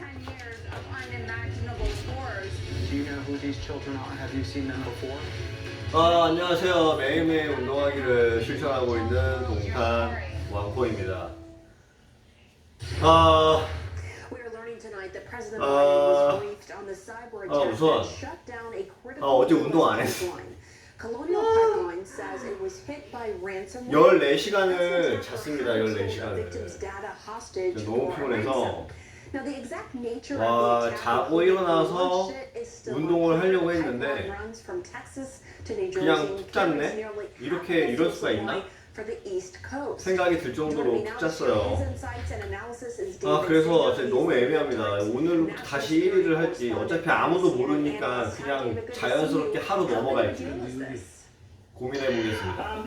10 years of unimaginable horrors. Do you know who these children are? Have you seen them before? 안녕하세요. 매일매일 운동하기를 실천하고 있는 동탄 왕포입니다. 우선 어제 운동 안 했어. 14시간을 잤습니다. 14시간을. 너무 피곤해서 자고 일어나서 운동을 하려고 했는데 그냥 푹 잤네? 이럴 수가 있나? 생각이 들 정도로 푹 잤어요. 그래서 너무 애매합니다. 오늘부터 다시 1위를 할지 어차피 아무도 모르니까 그냥 자연스럽게 하루 넘어갈지 고민해보겠습니다.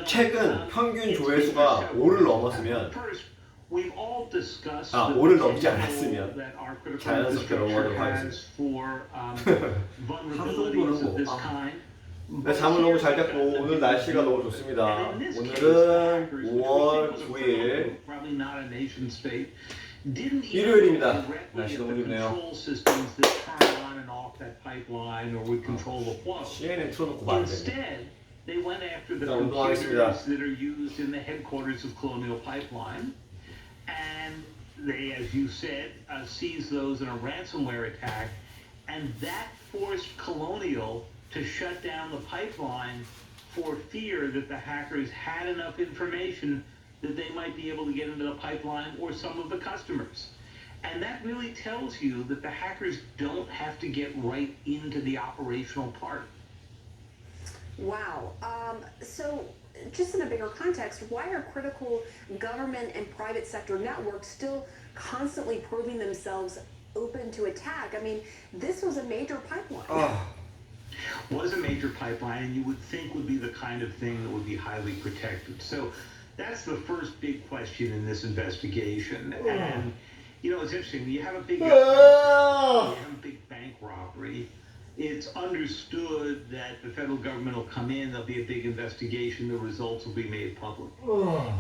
최근 평균 조회수가 5를 넘었으면 5를 넘지 않았으면 자연스럽게 넘어가도록 하겠습니다. 하루 정도는 잠을 너무 잘 잤고 오늘 날씨가 너무 좋습니다. 오늘은 5월 9일 일요일입니다. 날씨 너무 좋네요. CNN 틀어놓고 말면 되네. 자, 운동하겠습니다. And they, as you said, seized those in a ransomware attack, and that forced Colonial to shut down the pipeline for fear that the hackers had enough information that they might be able to get into the pipeline or some of the customers. And that really tells you that the hackers don't have to get right into the operational part. Wow. So just in a bigger context, why are critical government and private sector networks still constantly proving themselves open to attack? I mean, this was a major pipeline. Was a major pipeline, and you would think would be the kind of thing that would be highly protected. So that's the first big question in this investigation. And, you know, it's interesting. You have a big bank robbery. It's understood that the federal government will come in, there'll be a big investigation, the results will be made public.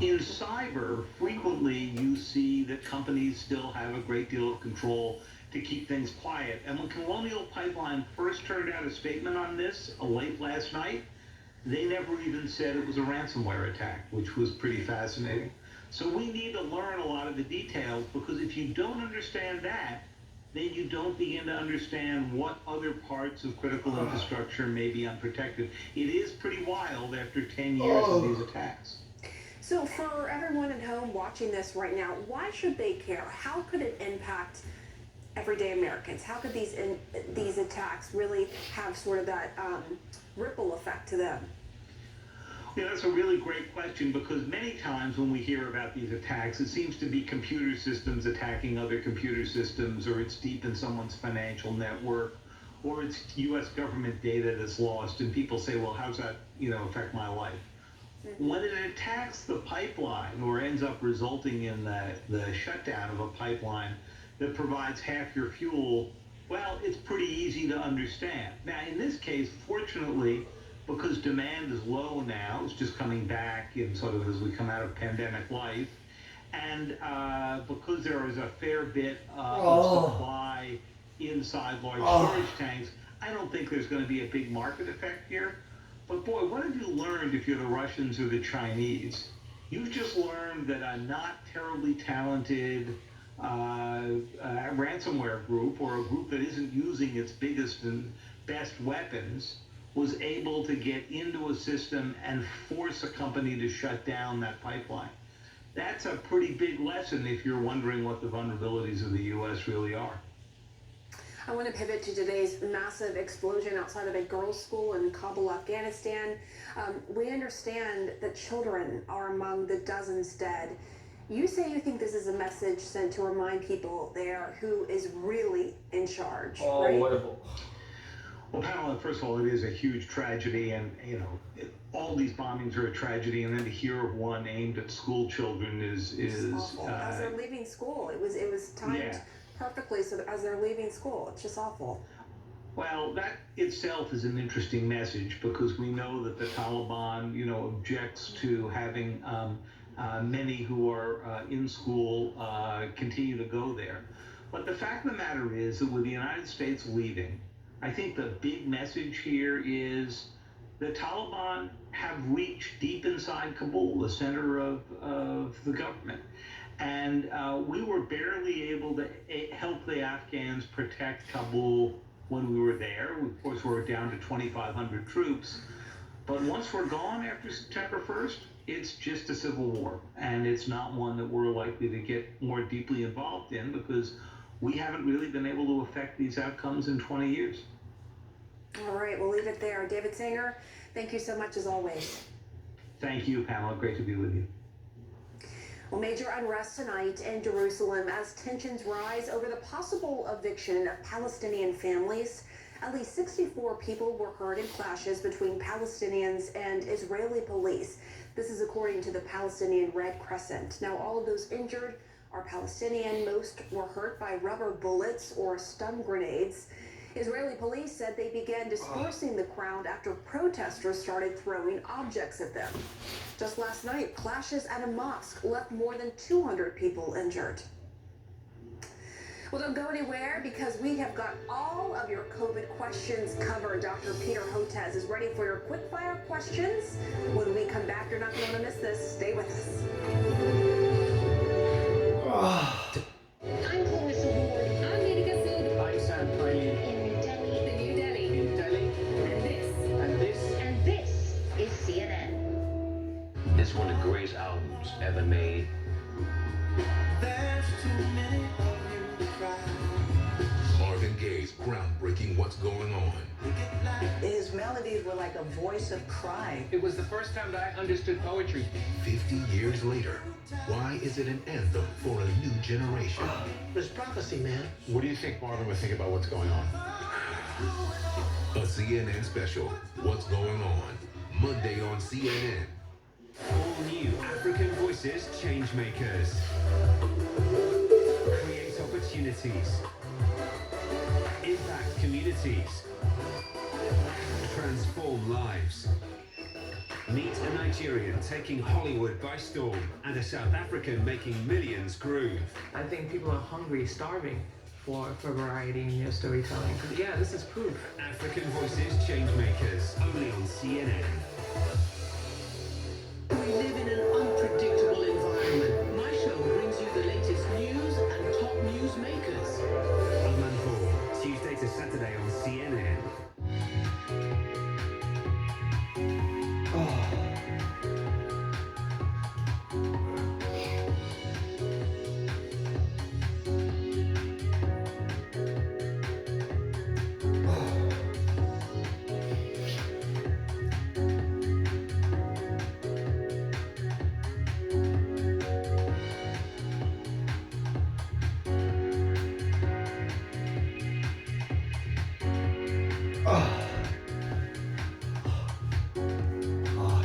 In cyber, frequently you see that companies still have a great deal of control to keep things quiet. And when Colonial Pipeline first turned out a statement on this late last night, they never even said it was a ransomware attack, which was pretty fascinating. So we need to learn a lot of the details, because if you don't understand that, then you don't begin to understand what other parts of critical infrastructure may be unprotected. It is pretty wild after 10 years of these attacks. So for everyone at home watching this right now, why should they care? How could it impact everyday Americans? How could these attacks really have sort of that ripple effect to them? Yeah, that's a really great question, because many times when we hear about these attacks, it seems to be computer systems attacking other computer systems, or it's deep in someone's financial network, or it's U.S. government data that's lost, and people say, well, how's that, affect my life? When it attacks the pipeline, or ends up resulting in the shutdown of a pipeline that provides half your fuel, well, it's pretty easy to understand. Now, in this case, fortunately, because demand is low now, it's just coming back in sort of as we come out of pandemic life, and because there is a fair bit of supply inside large storage tanks, I don't think there's going to be a big market effect here. But boy, what have you learned if you're the Russians or the Chinese? You've just learned that a not terribly talented ransomware group, or a group that isn't using its biggest and best weapons, was able to get into a system and force a company to shut down that pipeline. That's a pretty big lesson if you're wondering what the vulnerabilities of the U.S. really are. I want to pivot to today's massive explosion outside of a girls' school in Kabul, Afghanistan. We understand that children are among the dozens dead. You say you think this is a message sent to remind people there who is really in charge, right? Wonderful. Well, Pamela, first of all, it is a huge tragedy, and all these bombings are a tragedy, and then to hear of one aimed at school children is awful. As they're leaving school, it was timed perfectly, so that as they're leaving school, it's just awful. Well, that itself is an interesting message, because we know that the Taliban, objects to having Many who are in school continue to go there. But the fact of the matter is that with the United States leaving, I think the big message here is the Taliban have reached deep inside Kabul, the center of the government. And we were barely able to help the Afghans protect Kabul when we were there. Of course, we're down to 2,500 troops. But once we're gone after September 1st, it's just a civil war. And it's not one that we're likely to get more deeply involved in because we haven't really been able to affect these outcomes in 20 years. All right, we'll leave it there. David Sanger, thank you so much as always. Thank you, Pamela. Great to be with you. Well, major unrest tonight in Jerusalem as tensions rise over the possible eviction of Palestinian families. At least 64 people were hurt in clashes between Palestinians and Israeli police. This is according to the Palestinian Red Crescent. Now, all of those injured are Palestinian. Most were hurt by rubber bullets or stun grenades. Israeli police said they began dispersing the crowd after protesters started throwing objects at them. Just last night, clashes at a mosque left more than 200 people injured. Well, don't go anywhere because we have got all of your COVID questions covered. Dr. Peter Hotez is ready for your quick-fire questions. When we come back, you're not going to want to miss this. Stay with us. I'm Clarissa Ward. I'm Monica Sood. I'm Sam Palin. In New Delhi. In Delhi. And this is CNN. It's one of the greatest albums ever made. There's too many of you to cry. Marvin Gaye's groundbreaking What's Going On. His melodies were like a voice of cry. It was the first time that I understood poetry. 50 years later, why is it an anthem for a new generation? There's prophecy, man. What do you think Marvin would think about what's going on? A CNN special, What's Going On, Monday on CNN. All new African Voices Changemakers. Create opportunities. Impact communities. Transform lives. Meet a Nigerian taking Hollywood by storm and a South African making millions groove. I think people are hungry, starving for variety in your storytelling. Yeah, this is proof. African Voices Changemakers, only on CNN. We live in an unpredictable environment. My show brings you the latest news and top news makers. Oman Hall, Tuesday to Saturday on CNN.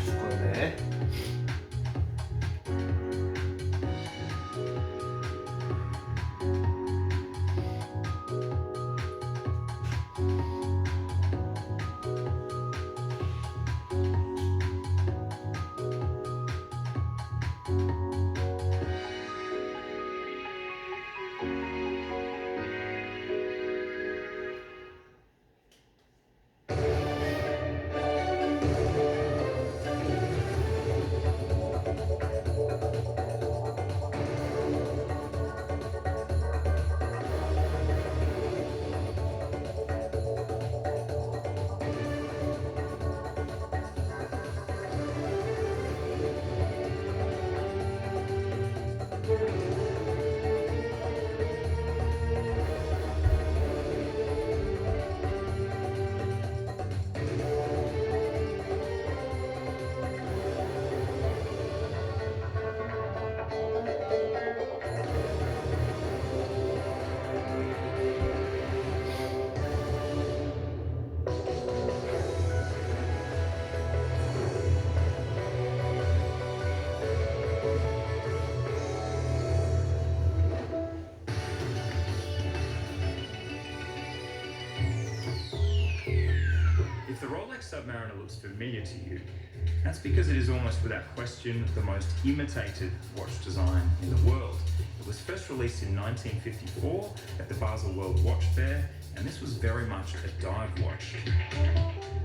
죽었네. If the Rolex Submariner looks familiar to you, that's because it is almost without question the most imitated watch design in the world. It was first released in 1954 at the Basel World Watch Fair, and this was very much a dive watch.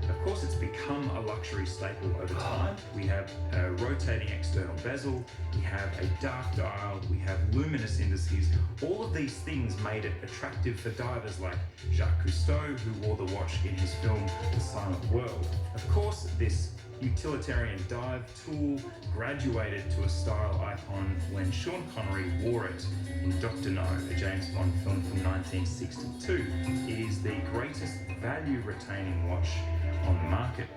Of course, it's become a luxury staple over time. We have a rotating external bezel, we have a dark dial, we have luminous indices. All of these things made it attractive for divers like Jacques Cousteau, who wore the watch in his film The Silent World. Of course, this utilitarian dive tool graduated to a style icon when Sean Connery wore it in Dr. No, a James Bond film from 1962. It is the greatest value-retaining watch on the market,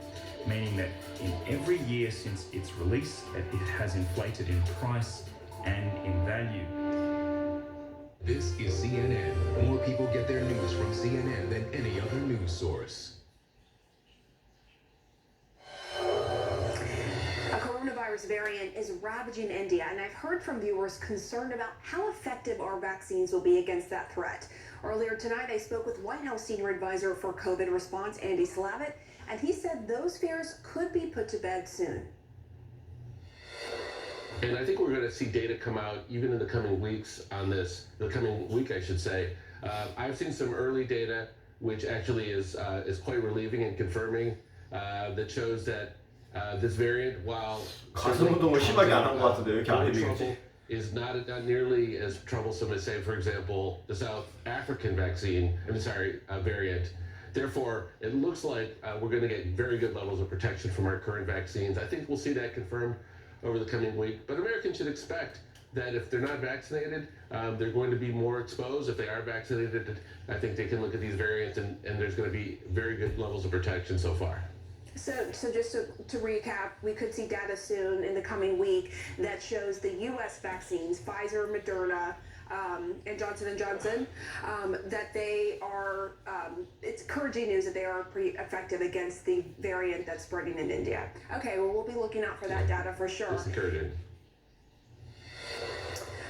meaning that in every year since its release, it has inflated in price and in value. This is CNN. More people get their news from CNN than any other news source. A coronavirus variant is ravaging India, and I've heard from viewers concerned about how effective our vaccines will be against that threat. Earlier tonight, I spoke with White House Senior Advisor for COVID Response, Andy Slavitt, and he said those fears could be put to bed soon. And I think we're going to see data come out even in the coming weeks on this, the coming week, I should say. I've seen some early data, which actually is quite relieving and confirming that shows that this variant, while 가슴 운동을 심하게 안 한 것 같은데 왜 이렇게 안 해주겠지? is not nearly as troublesome as, say, for example, the South African variant. Therefore, it looks like we're going to get very good levels of protection from our current vaccines. I think we'll see that confirmed over the coming week. But Americans should expect that if they're not vaccinated, they're going to be more exposed. If they are vaccinated, I think they can look at these variants and there's going to be very good levels of protection so far. So just to recap, we could see data soon in the coming week that shows the U.S. vaccines, Pfizer, Moderna, and Johnson & Johnson, that they are, it's encouraging news that they are pretty effective against the variant that's spreading in India. Okay, well, we'll be looking out for that data for sure. It's encouraging.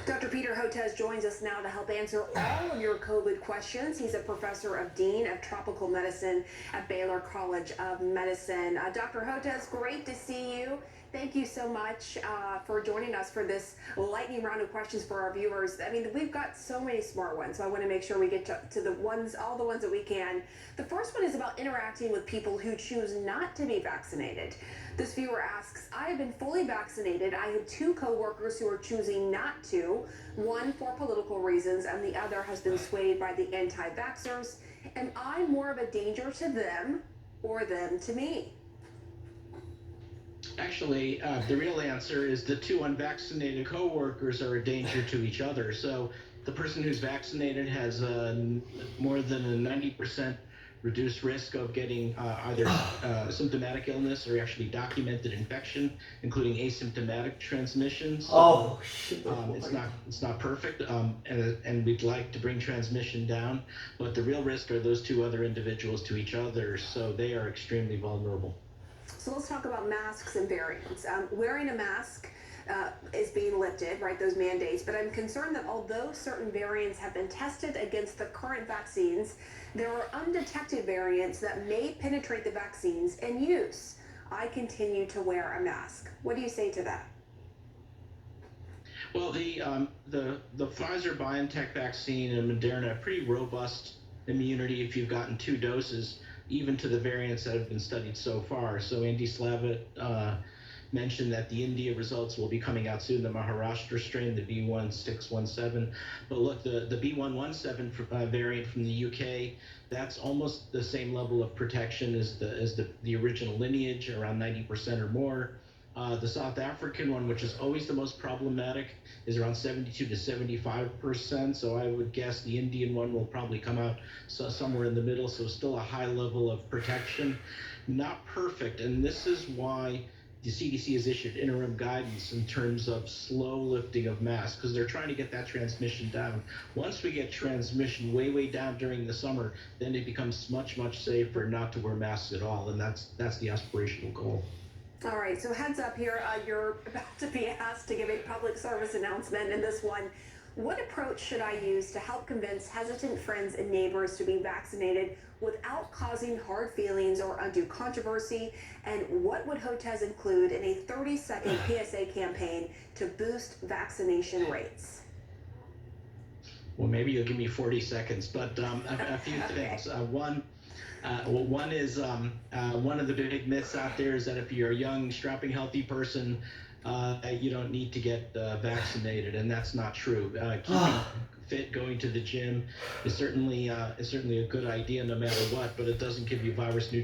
Dr. Peter Hotez joins us now to help answer all of your COVID questions. He's a professor of Dean of Tropical Medicine at Baylor College of Medicine. Dr. Hotez, great to see you. Thank you so much for joining us for this lightning round of questions for our viewers. I mean, we've got so many smart ones, so I want to make sure we get to the ones, all the ones that we can. The first one is about interacting with people who choose not to be vaccinated. This viewer asks, I have been fully vaccinated. I have 2 coworkers who are choosing not to, one for political reasons and the other has been swayed by the anti-vaxxers. Am I more of a danger to them or them to me? Actually, the real answer is the 2 unvaccinated coworkers are a danger to each other. So the person who's vaccinated has more than a 90% reduced risk of getting either symptomatic illness or actually documented infection, including asymptomatic transmission. So, it's not perfect, and we'd like to bring transmission down, but the real risk are those 2 other individuals to each other, so they are extremely vulnerable. So let's talk about masks and variants. Wearing a mask is being lifted, right, those mandates, but I'm concerned that although certain variants have been tested against the current vaccines, there are undetected variants that may penetrate the vaccines and use. I continue to wear a mask. What do you say to that? Well, the Pfizer-BioNTech vaccine and Moderna have pretty robust immunity if you've gotten 2 doses, even to the variants that have been studied so far. So Andy Slavitt mentioned that the India results will be coming out soon, the Maharashtra strain, the B1617. But look, the B117 variant from the UK, that's almost the same level of protection as the original lineage, around 90% or more. The South African one, which is always the most problematic, is around 72 to 75%. So I would guess the Indian one will probably come out somewhere in the middle. So still a high level of protection. Not perfect. And this is why the CDC has issued interim guidance in terms of slow lifting of masks, because they're trying to get that transmission down. Once we get transmission way down during the summer, then it becomes much safer not to wear masks at all. And that's the aspirational goal. All right, so heads up here, you're about to be asked to give a public service announcement in this one. What approach should I use to help convince hesitant friends and neighbors to be vaccinated without causing hard feelings or undue controversy? And what would HOTES include in a 30-second PSA campaign to boost vaccination rates? Well, maybe you'll give me 40 seconds, but a few things. One is one of the big myths out there is that if you're a young, strapping, healthy person, you don't need to get vaccinated, and that's not true. Keeping fit, going to the gym is certainly a good idea no matter what, but it doesn't give you virus neutral